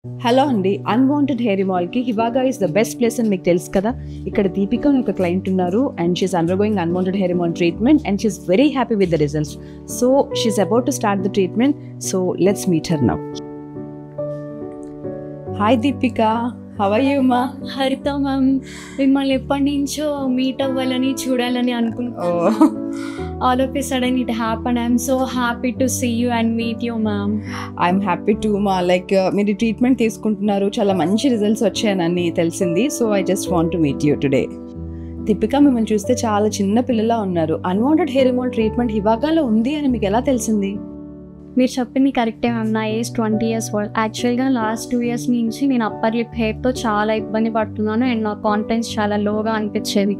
Hello అండి, unwanted hair రిమూవల్కి హివాగా ఈస్ ద బెస్ట్ ప్లేస్ అని మీకు తెలుసు కదా. ఇక్కడ దీపిక అని ఒక క్లయింట్ ఉన్నారు and she's undergoing unwanted hair removal treatment and she's very happy with the results. So she's about to start the treatment. So let's meet her now. Hi Deepika, how are you మా? Haritha ma'am, మిమ్మల్ని ఎప్పటి నుంచో meet అవ్వాలని చూడాలని అనుకుంటున్నాను. All of a sudden it happen. I'm so happy to see you and meet you ma'am. I'm happy to మా. Like మీరు treatment తీసుకుంటున్నారు, చాలా మంచి రిజల్ట్స్ వచ్చాయని తెలిసింది. So I just want to meet you today. Deepika, మిమ్మల్ని చూస్తే చాలా చిన్న పిల్లలా ఉన్నారు. అన్వాంటెడ్ హెయిర్ రిమూవల్ ట్రీట్మెంట్ హివాగాలో ఉంది అని మీకు ఎలా తెలిసింది? మీరు చెప్పింది కరెక్టే మ్యామ్. నా ఏజ్ 20 years ఓల్డ్. యాక్చువల్గా లాస్ట్ 2 years నుంచి నేను అప్పర్ లిప్ హెయిర్తో చాలా ఇబ్బంది పడుతున్నాను అండ్ నా కాన్ఫిడెన్స్ చాలా లోగా అనిపించేది.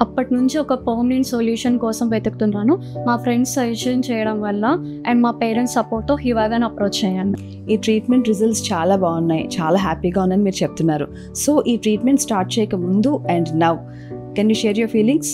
అప్పటి నుంచి ఒక పర్మనెంట్ సొల్యూషన్ కోసం వెతుకుతున్నాను. మా ఫ్రెండ్స్ సజెషన్ చేయడం వల్ల అండ్ మా పేరెంట్స్ సపోర్ట్తో హివాగాని అప్రోచ్ అయ్యాను. ఈ ట్రీట్మెంట్ రిజల్ట్స్ చాలా బాగున్నాయి, చాలా హ్యాపీగా ఉన్నాయని మీరు చెప్తున్నారు. సో ఈ ట్రీట్మెంట్ స్టార్ట్ చేయక ముందు and now can you share your feelings?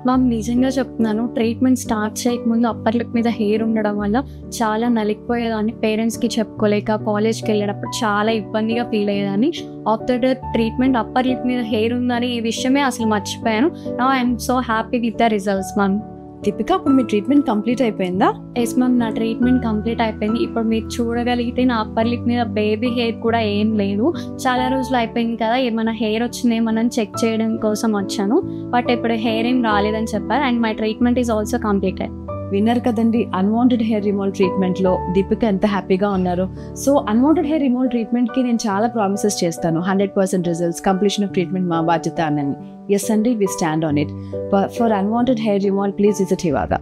Ma'am, నిజంగా చెప్తున్నాను, ట్రీట్మెంట్ స్టార్ట్ చేయకముందు అప్పర్ లిప్ మీద హెయిర్ ఉండడం వల్ల చాలా నలిగిపోయేదాన్ని. పేరెంట్స్కి చెప్పుకోలేక కాలేజ్కి వెళ్ళేటప్పుడు చాలా ఇబ్బందిగా ఫీల్ అయ్యేదాన్ని. After the treatment upper lip మీద హెయిర్ ఉందని ఈ విషయమే అసలు మర్చిపోయాను. Now I'm so happy with the results ma'am. Deepika, ఇప్పుడు మీ ట్రీట్మెంట్ కంప్లీట్ అయిపోయిందా? ఎస్ మ్యామ్, నా ట్రీట్మెంట్ కంప్లీట్ అయిపోయింది. ఇప్పుడు మీరు చూడగలిగితే నా అప్పర్ లిప్ మీద బేబీ హెయిర్ కూడా ఏం లేదు. చాలా రోజులు అయిపోయింది కదా, ఏమైనా హెయిర్ వచ్చిందేమోనని చెక్ చేయడం కోసం వచ్చాను. బట్ ఇప్పుడు హెయిర్ ఏం రాలేదని చెప్పారు and my treatment is also completed. విన్నారు కదండి, అన్వాంటెడ్ హెయిర్ రిమూవల్ ట్రీట్మెంట్లో దీపిక ఎంత హ్యాపీగా ఉన్నారు. సో అన్వాంటెడ్ హెయిర్ రిమూవల్ ట్రీట్మెంట్కి నేను చాలా ప్రామిసెస్ చేస్తాను. 100% రిజల్ట్స్, కంప్లీషన్ ఆఫ్ ట్రీట్మెంట్ మా బాధ్యత అని. ఎస్ అండి, we stand on it. For unwanted hair removal please visit హివాగా.